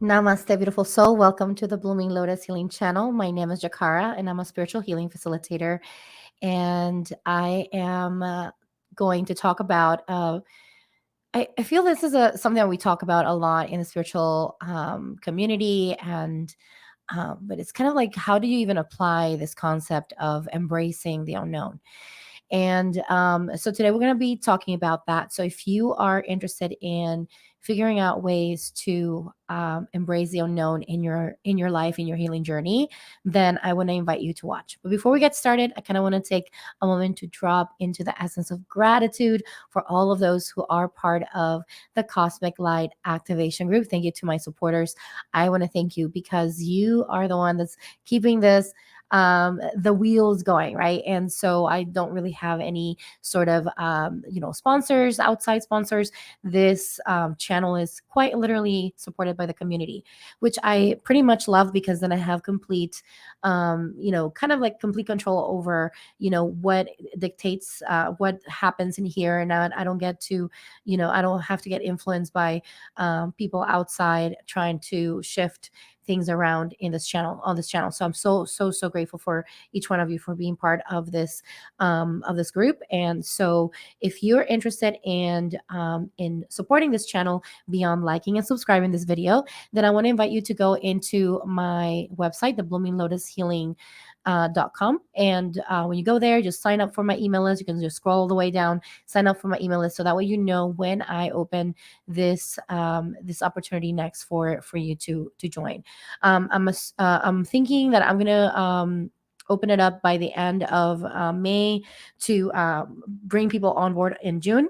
Namaste, beautiful soul. Welcome to the Blooming Lotus Healing Channel. My name is Jikara, and I'm a spiritual healing facilitator. And I am going to talk about. I feel this is something that we talk about a lot in the spiritual community, and but it's kind of like, how do you even apply this concept of embracing the unknown? And so today we're going to be talking about that. So if you are interested in figuring out ways to embrace the unknown in your life, in your healing journey, then I want to invite you to watch. But before we get started, I kind of want to take a moment to drop into the essence of gratitude for all of those who are part of the Cosmic Light Activation Group. Thank you to my supporters. I want to thank you because you are the one that's keeping this the wheels going, right? And so I don't really have any sort of sponsors, outside sponsors. This channel is quite literally supported by the community, which I pretty much love, because then I have complete kind of like complete control over what dictates what happens in here. And I don't get to, I don't have to get influenced by people outside trying to shift things around in this channel, on this channel. So I'm so grateful for each one of you for being part of this group. And so if you're interested in supporting this channel beyond liking and subscribing this video, then I want to invite you to go into my website, the Blooming Lotus Healing .com. And when you go there, just sign up for my email list. You can just scroll all the way down, sign up for my email list, so that way you know when I open this opportunity next for you to join. I'm thinking that I'm gonna open it up by the end of May to bring people on board in June.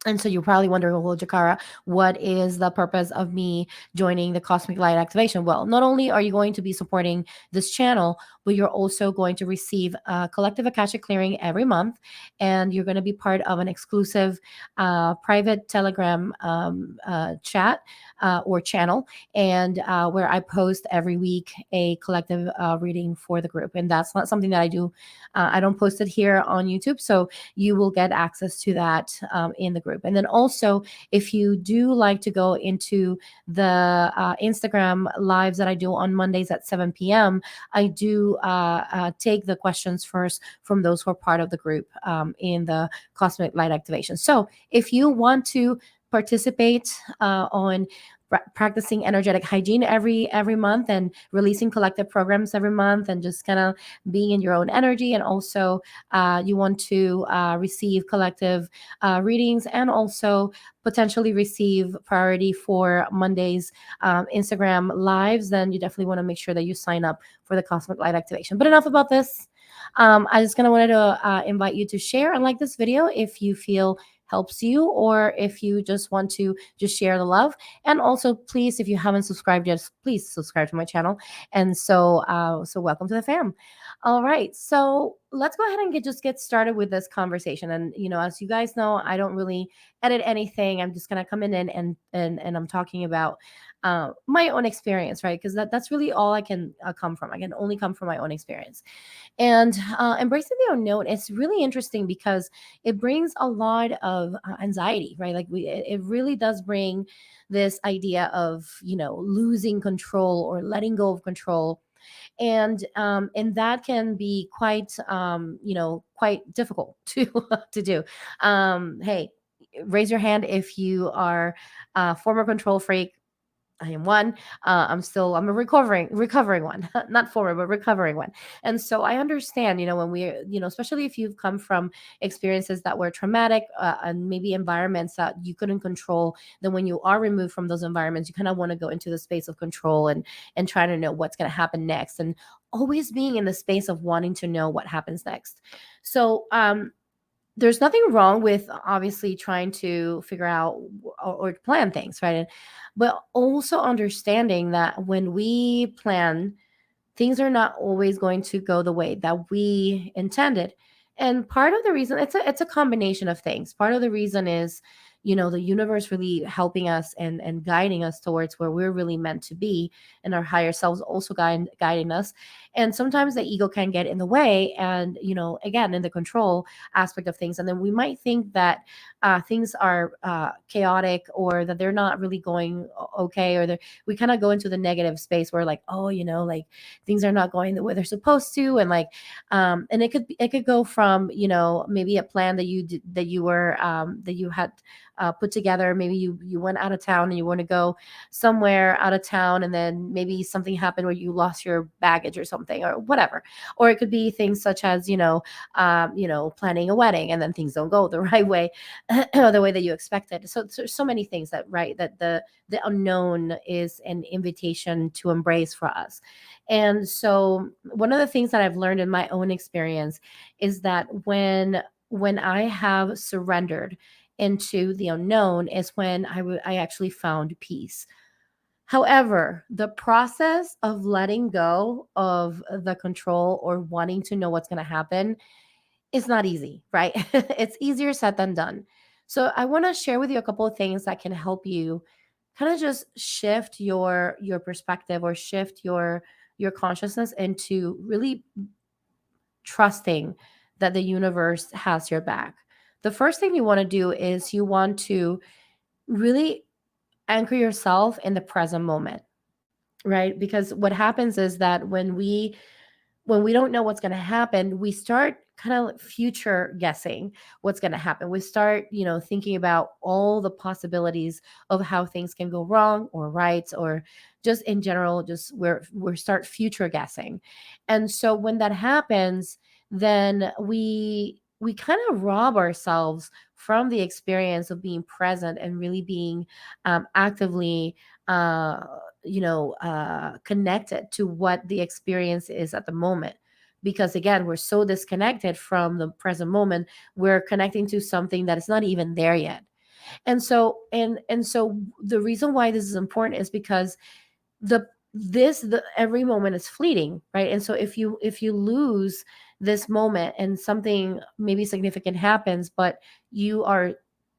And so you're probably wondering, well, Jakara, what is the purpose of me joining the Cosmic Light Activation? Well, not only are you going to be supporting this channel, but you're also going to receive a collective Akashic clearing every month. And you're going to be part of an exclusive private Telegram chat or channel, and where I post every week a collective reading for the group. And that's not something that I do. I don't post it here on YouTube. So you will get access to that in the group. And then also, if you do like to go into the Instagram lives that I do on Mondays at 7 p.m., I do take the questions first from those who are part of the group in the Cosmic Light Activation. So if you want to participate on practicing energetic hygiene every month, and releasing collective programs every month, and just kind of being in your own energy, and also you want to receive collective readings, and also potentially receive priority for Monday's Instagram lives, then you definitely want to make sure that you sign up for the Cosmic Light Activation. But enough about this. I just kind of wanted to invite you to share and like this video if you feel helps you, or if you just want to just share the love. And also, please, if you haven't subscribed yet, please subscribe to my channel. And so welcome to the fam. All right, so let's go ahead and just get started with this conversation. And as you guys know, I don't really edit anything. I'm just gonna come in and I'm talking about my own experience, right? Because that's really all I can come from. I can only come from my own experience. And embracing the unknown is really interesting, because it brings a lot of anxiety, right? Like it really does bring this idea of losing control or letting go of control. And that can be quite quite difficult to to do. Hey, raise your hand if you are a former control freak. I am one. I'm a recovering one, not former, but recovering one. And so I understand, when especially if you've come from experiences that were traumatic, and maybe environments that you couldn't control, then when you are removed from those environments, you kind of want to go into the space of control and try to know what's going to happen next, and always being in the space of wanting to know what happens next. So, there's nothing wrong with obviously trying to figure out or plan things, right? But also understanding that when we plan, things are not always going to go the way that we intended. And part of the reason, it's a combination of things. Part of the reason is, the universe really helping us and guiding us towards where we're really meant to be, and our higher selves also guiding us. And sometimes the ego can get in the way, and again, in the control aspect of things. And then we might think that things are chaotic, or that they're not really going okay, or we kind of go into the negative space where like, oh, like things are not going the way they're supposed to, and like, and it could go from, maybe a plan that that you had put together. Maybe you went out of town and you want to go somewhere out of town, and then maybe something happened where you lost your baggage or something or whatever. Or it could be things such as, planning a wedding and then things don't go the right way, the way that you expected. So there's so many things that, right, that the unknown is an invitation to embrace for us. And so one of the things that I've learned in my own experience is that when I have surrendered into the unknown is when I actually found peace. However, the process of letting go of the control or wanting to know what's going to happen is not easy, right? It's easier said than done. So I want to share with you a couple of things that can help you kind of just shift your perspective, or shift your consciousness into really trusting that the universe has your back. The first thing you want to do is you want to really anchor yourself in the present moment, right? Because what happens is that when we don't know what's going to happen, we start kind of future guessing what's going to happen. We start, thinking about all the possibilities of how things can go wrong or right, or just in general, just we start future guessing. And so when that happens, then we kind of rob ourselves from the experience of being present and really being actively uh, connected to what the experience is at the moment. Because again, we're so disconnected from the present moment, we're connecting to something that is not even there yet. And so the reason why this is important is because the every moment is fleeting, right? And so if you lose this moment and something maybe significant happens, but you are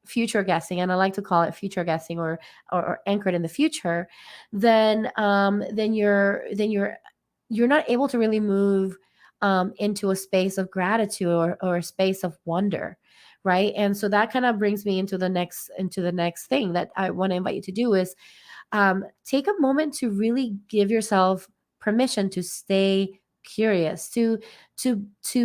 future guessing, and I like to call it future guessing, or anchored in the future, then you're not able to really move into a space of gratitude, or a space of wonder, right? And so that kind of brings me into the next thing that I want to invite you to do is take a moment to really give yourself permission to stay curious, to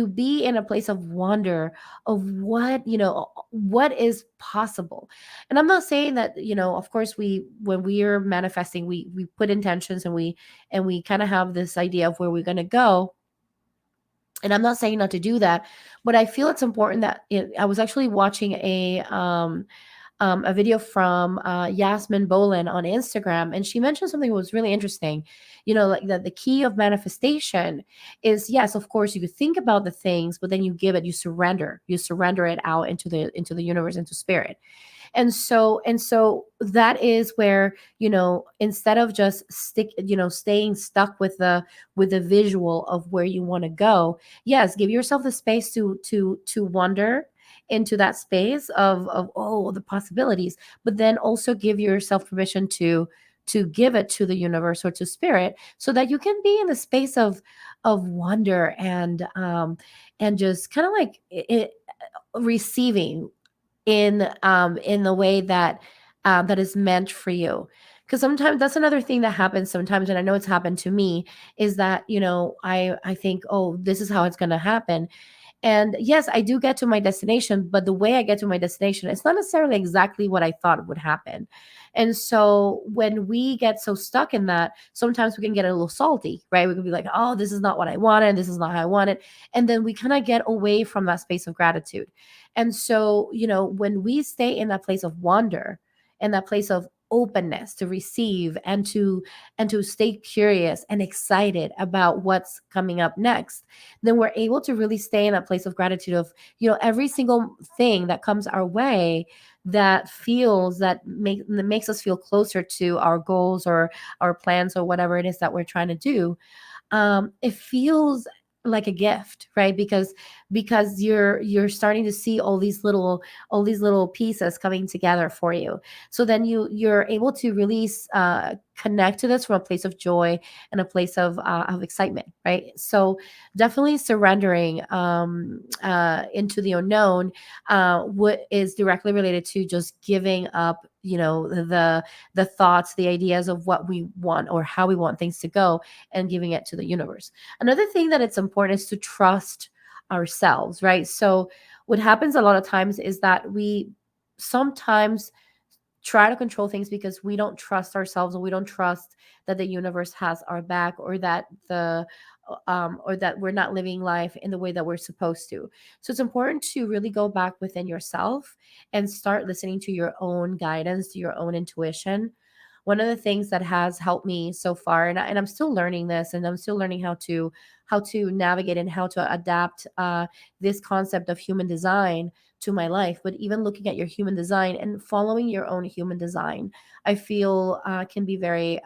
be in a place of wonder of what is possible. And I'm not saying that, of course, when we are manifesting, we put intentions, and we kind of have this idea of where we're going to go. And I'm not saying not to do that, but I feel it's important that I was actually watching a video from Yasmin Bolin on Instagram, and she mentioned something that was really interesting. Like the key of manifestation is, yes, of course, you could think about the things, but then you surrender it out into the universe, into spirit. And so that is where, instead of just staying stuck with the visual of where you want to go, yes, give yourself the space to wander into that space of oh, the possibilities, but then also give yourself permission to give it to the universe or to spirit, so that you can be in the space of wonder, and just kind of like receiving in the way that is meant for you. Because sometimes that's another thing that happens sometimes, and I know it's happened to me, is that I think, oh, this is how it's going to happen. And yes, I do get to my destination, but the way I get to my destination, it's not necessarily exactly what I thought would happen. And so when we get so stuck in that, sometimes we can get a little salty, right? We can be like, oh, this is not what I wanted. This is not how I wanted. And then we kind of get away from that space of gratitude. And so, when we stay in that place of wonder, and that place of openness to receive, and to stay curious and excited about what's coming up next, then we're able to really stay in that place of gratitude of, every single thing that comes our way, that makes us feel closer to our goals, or our plans, or whatever it is that we're trying to do. It feels like a gift, right? Because you're starting to see all these little pieces coming together for you. So then you're able to really connect to this from a place of joy, and a place of excitement, right? So definitely surrendering into the unknown, what is directly related to just giving up the thoughts, the ideas of what we want or how we want things to go, and giving it to the universe. Another thing that it's important is to trust ourselves, right? So what happens a lot of times is that we sometimes try to control things because we don't trust ourselves, and we don't trust that the universe has our back, or that the or that we're not living life in the way that we're supposed to. So it's important to really go back within yourself and start listening to your own guidance, to your own intuition. One of the things that has helped me so far, and I'm still learning this, and I'm still learning how to navigate and how to adapt this concept of human design to my life. But even looking at your human design and following your own human design, I feel can be very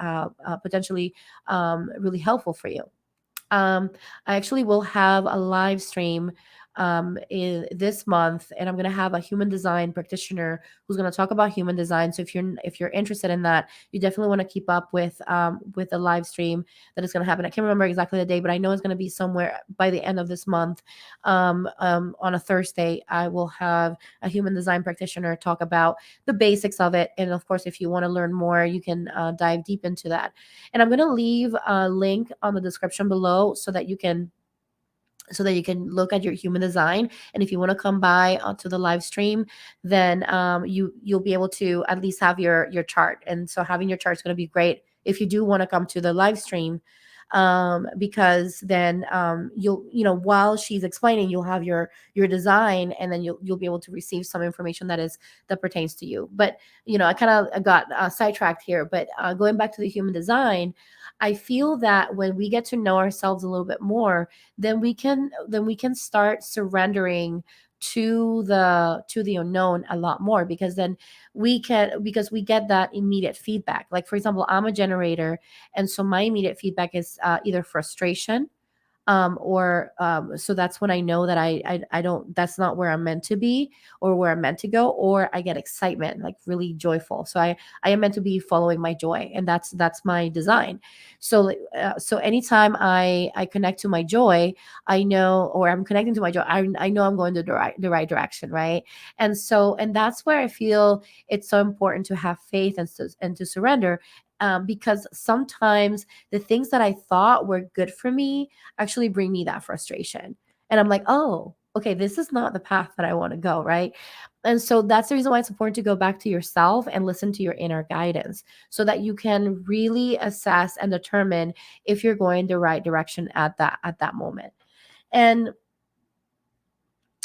potentially really helpful for you. um, I actually will have a live stream in this month, and I'm going to have a human design practitioner who's going to talk about human design. So if you're interested in that, you definitely want to keep up with the live stream that is going to happen. I can't remember exactly the day, but I know it's going to be somewhere by the end of this month. On a Thursday, I will have a human design practitioner talk about the basics of it, and of course, if you want to learn more, you can dive deep into that. And I'm going to leave a link on the description below so that you can look at your human design. And if you want to come by onto the live stream, then you'll be able to at least have your chart. And so having your chart is going to be great if you do want to come to the live stream, because then while she's explaining, you'll have your design, and then you'll be able to receive some information that pertains to you. But I kind of got sidetracked here. But going back to the human design, I feel that when we get to know ourselves a little bit more, then we can start surrendering to the unknown a lot more, because we get that immediate feedback. Like, for example, I'm a generator, and so my immediate feedback is either frustration, or so that's when I know that I don't, that's not where I'm meant to be, or where I'm meant to go, or I get excitement, like really joyful. So I am meant to be following my joy, and that's my design. So anytime I connect to my joy, I know, or I'm connecting to my joy, I know I'm going to the right direction, right? And that's where I feel it's so important to have faith, and to surrender, because sometimes the things that I thought were good for me actually bring me that frustration. And I'm like, oh, okay, this is not the path that I want to go, right? And so that's the reason why it's important to go back to yourself and listen to your inner guidance, so that you can really assess and determine if you're going the right direction at that moment. And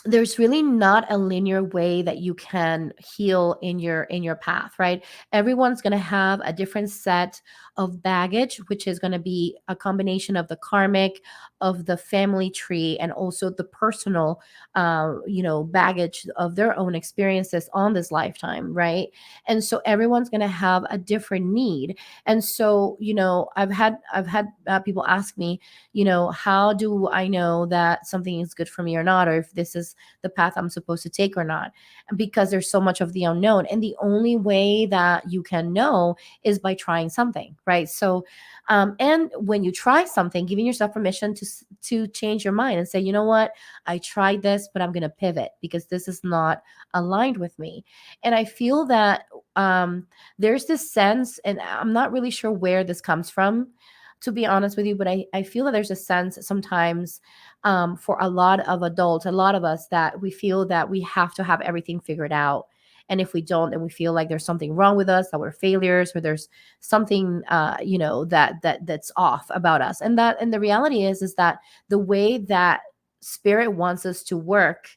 there's really not a linear way that you can heal in your path, right? Everyone's going to have a different set of baggage, which is going to be a combination of the karmic, of the family tree, and also the personal baggage of their own experiences on this lifetime, right? And so everyone's going to have a different need. And so I've had people ask me, how do I know that something is good for me or not, or if this is the path I'm supposed to take or not? Because there's so much of the unknown. And the only way that you can know is by trying something, right? So, and when you try something, giving yourself permission to change your mind and say, you know what, I tried this, but I'm going to pivot because this is not aligned with me. And I feel that there's this sense, and I'm not really sure where this comes from, to be honest with you, but I feel that there's a sense sometimes, for a lot of adults, a lot of us, that we feel that we have to have everything figured out. And if we don't, then we feel like there's something wrong with us, that we're failures, or there's something, that's off about us. And the reality is that the way that spirit wants us to work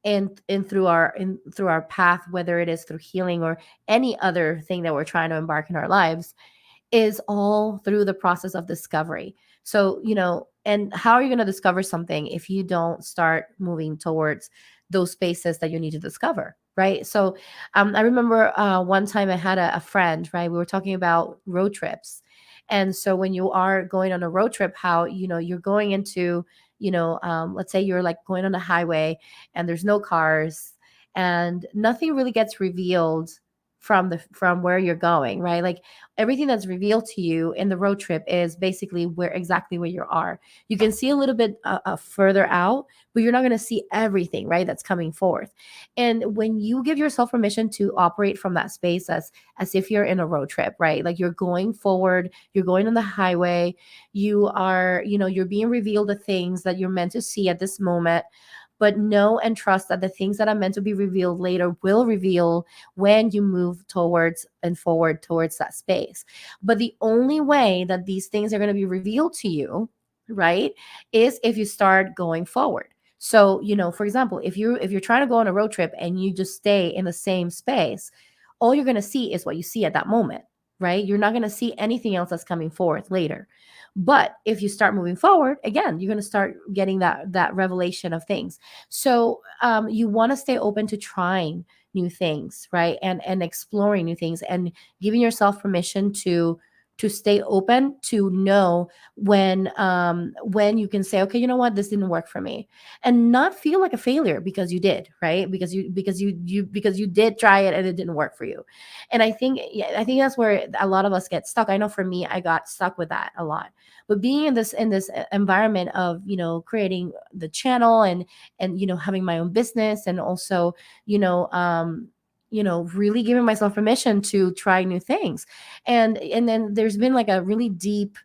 through our path, whether it is through healing or any other thing that we're trying to embark in our lives, is all through the process of discovery. So, and how are you going to discover something if you don't start moving towards those spaces that you need to discover? Right. So, I remember one time I had a friend, right? We were talking about road trips. And so when you are going on a road trip, how, you're going into, let's say you're like going on a highway and there's no cars and nothing really gets revealed from where you're going, right? Like everything that's revealed to you in the road trip is basically where exactly where you are. You can see a little bit further out, but you're not going to see everything, right? That's coming forth. And when you give yourself permission to operate from that space as if you're in a road trip, right? Like you're going forward, you're going on the highway, you are, you're being revealed the things that you're meant to see at this moment. But know and trust that the things that are meant to be revealed later will reveal when you move towards and forward towards that space. But the only way that these things are going to be revealed to you, right, is if you start going forward. So, for example, if you're trying to go on a road trip and you just stay in the same space, all you're going to see is what you see at that moment, right? You're not going to see anything else that's coming forth later. But if you start moving forward, again, you're going to start getting that revelation of things. So you want to stay open to trying new things, right? And exploring new things and giving yourself permission to stay open, to know when you can say, okay, you know what, this didn't work for me, and not feel like a failure because you did, right? Because you did try it and it didn't work for you. And I think, yeah, I think that's where a lot of us get stuck. I know for me, I got stuck with that a lot. But being in this environment of, creating the channel and having my own business, and also, you know um really giving myself permission to try new things. And then there's been like a really deep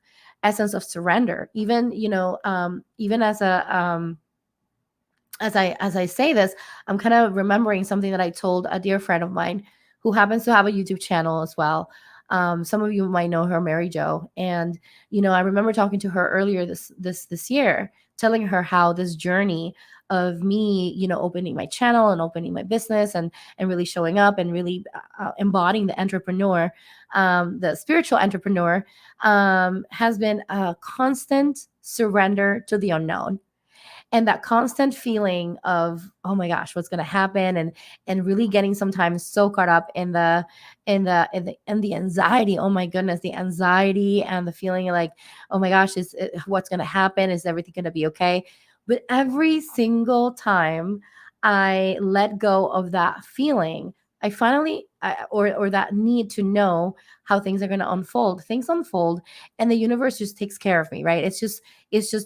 essence of surrender, even, even as I say this, I'm kind of remembering something that I told a dear friend of mine who happens to have a YouTube channel as well. Some of you might know her, Mary Jo. And I remember talking to her earlier this year, telling her how this journey of me, opening my channel and opening my business and really showing up and really embodying the entrepreneur, the spiritual entrepreneur, has been a constant surrender to the unknown, and that constant feeling of, oh my gosh, what's going to happen, and really getting sometimes so caught up in the anxiety. Oh my goodness, the anxiety and the feeling like, oh my gosh, what's going to happen, is everything going to be okay? But every single time I let go of that feeling, I finally or that need to know how things are going to unfold, things unfold, and the universe just takes care of me, right? It's just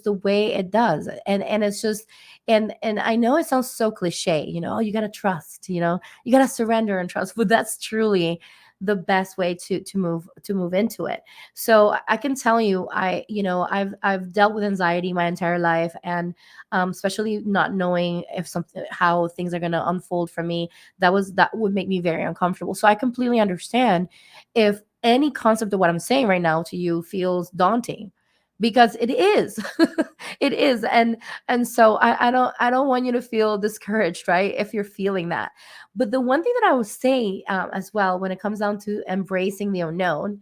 the way it does. And it's just, and I know it sounds so cliche, oh, you got to trust, you got to surrender and trust, but that's truly the best way to move into it. So I can tell you, I've dealt with anxiety my entire life, and especially not knowing if something how things are going to unfold for me, that would make me very uncomfortable. So I completely understand if any concept of what I'm saying right now to you feels daunting, because it is. It is. And so I don't want you to feel discouraged, right, if you're feeling that. But the one thing that I would say, as well, when it comes down to embracing the unknown,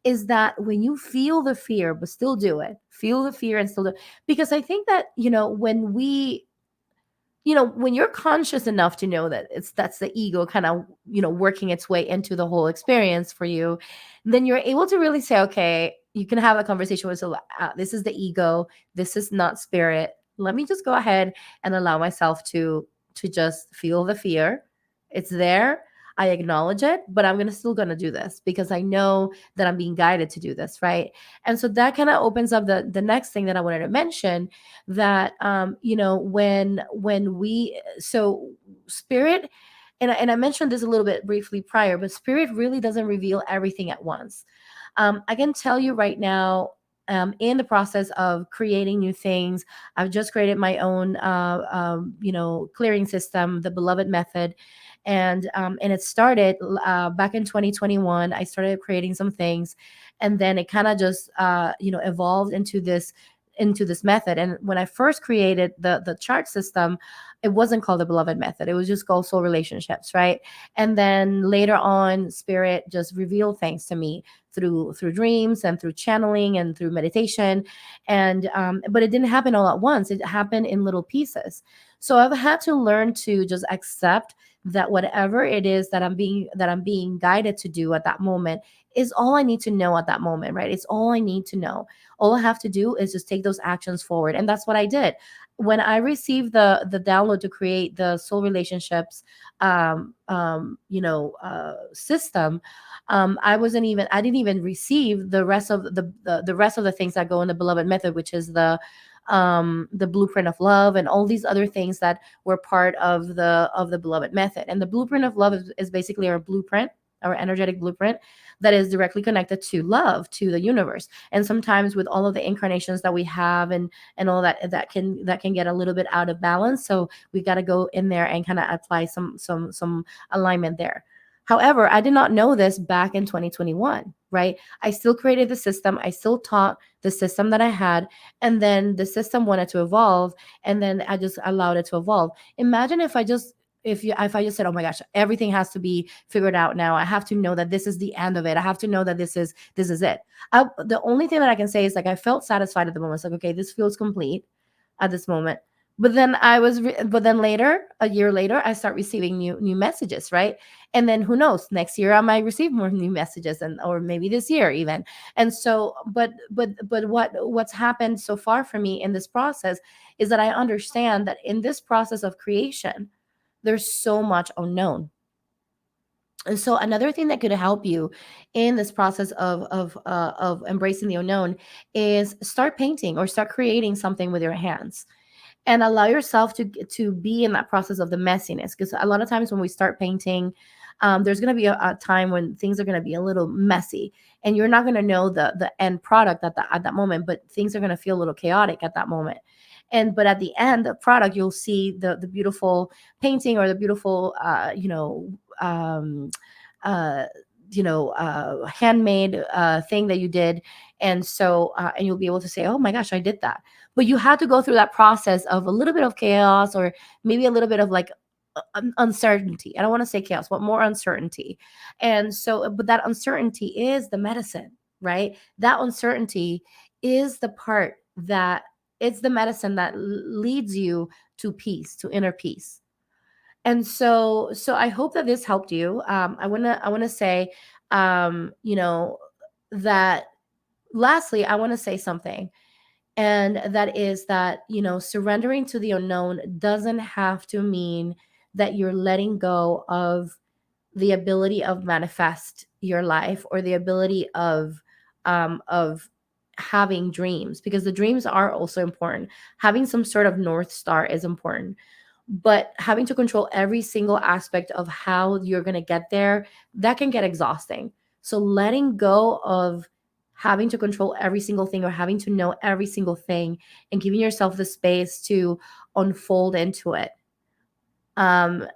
is that when you feel the fear but still do it, feel the fear and still do it. Because I think that, when you're conscious enough to know that that's the ego kind of, working its way into the whole experience for you, then you're able to really say, okay, you can have a conversation with yourself. This is the ego, this is not spirit. Let me just go ahead and allow myself to just feel the fear. It's there, I acknowledge it, but I'm still gonna do this because I know that I'm being guided to do this, right? And so that kind of opens up the next thing that I wanted to mention, that when we so spirit, and I mentioned this a little bit briefly prior, but spirit really doesn't reveal everything at once. I can tell you right now, in the process of creating new things, I've just created my own clearing system, the beloved method. And it started back in 2021. I started creating some things, and then it kind of just evolved into this method. And when I first created the chart system, it wasn't called the beloved method. It was just called soul relationships, right? And then later on, spirit just revealed things to me through dreams and through channeling and through meditation. And but it didn't happen all at once. It happened in little pieces. So I've had to learn to just accept that whatever it is that I'm being guided to do at that moment is all I need to know at that moment, right? It's all I need to know. All I have to do is just take those actions forward. And that's what I did. when I received the download to create the soul relationships, system, I didn't even receive the rest of the rest of the things that go in the beloved method, which is the blueprint of love and all these other things that were part of the beloved method. And the blueprint of love is basically our blueprint, our energetic blueprint, that is directly connected to love, to the universe. And sometimes with all of the incarnations that we have and all that, that can get a little bit out of balance. So we got to go in there and kind of apply some alignment there. However, I did not know this back in 2021, right? I still created the system, I still taught the system that I had, and then the system wanted to evolve, and then I just allowed it to evolve. Imagine if I just said, oh my gosh, everything has to be figured out now. I have to know that this is the end of it. I have to know that this is it. The only thing that I can say is, like, I felt satisfied at the moment. It's like, okay, this feels complete at this moment. But then later, a year later, I start receiving new messages, right? And then who knows, next year I might receive more new messages, and or maybe this year even. And so, but what's happened so far for me in this process is that I understand that in this process of creation, there's so much unknown. And so another thing that could help you in this process of embracing the unknown is start painting or start creating something with your hands, and allow yourself to be in that process of the messiness. Because a lot of times when we start painting, there's going to be a time when things are going to be a little messy, and you're not going to know the end product at that moment, but things are going to feel a little chaotic at that moment. And but at the end, the product, you'll see the beautiful painting or the beautiful um, uh, handmade thing that you did. And so and you'll be able to say, oh my gosh, I did that. But you had to go through that process of a little bit of chaos, or maybe a little bit of like uncertainty. I don't want to say chaos, but more uncertainty. And so, but that uncertainty is the medicine, right? That uncertainty is the part that it's the medicine that leads you to peace, to inner peace. And so I hope that this helped you. I want to say, you know, that lastly, I want to say something, and that is that, surrendering to the unknown doesn't have to mean that you're letting go of the ability of manifest your life, or the ability of having dreams, because the dreams are also important. Having some sort of north star is important, but having to control every single aspect of how you're going to get there, that can get exhausting. So letting go of having to control every single thing, or having to know every single thing, and giving yourself the space to unfold into it, um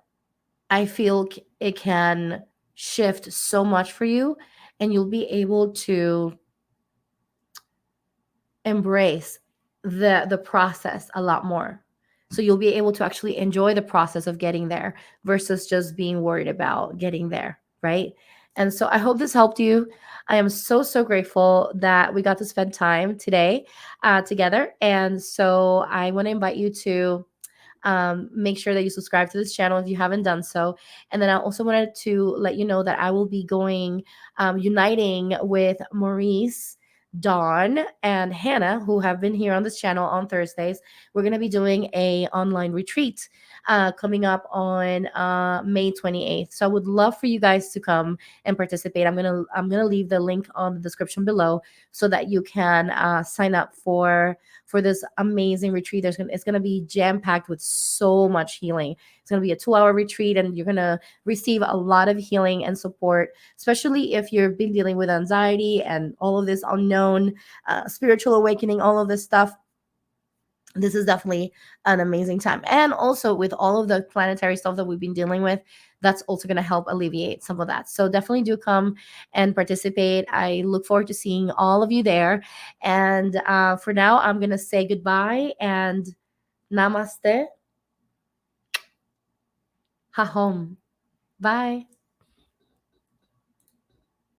I feel it can shift so much for you, and you'll be able to embrace the process a lot more. So you'll be able to actually enjoy the process of getting there versus just being worried about getting there, right? And so I hope this helped you. I am so grateful that we got to spend time today together. And so I want to invite you to make sure that you subscribe to this channel if you haven't done so. And then I also wanted to let you know that I will be going, uniting with Maurice, Dawn, and Hannah, who have been here on this channel on Thursdays. We're going to be doing a online retreat coming up on May 28th. So I would love for you guys to come and participate. I'm gonna leave the link on the description below so that you can sign up for this amazing retreat. It's gonna be jam packed with so much healing. It's gonna be a 2-hour retreat, and you're gonna receive a lot of healing and support, especially if you've been dealing with anxiety and all of this unknown spiritual awakening, all of this stuff. This is definitely an amazing time. And also with all of the planetary stuff that we've been dealing with, that's also going to help alleviate some of that. So definitely do come and participate. I look forward to seeing all of you there. And for now, I'm going to say goodbye and namaste. Hahom. Bye.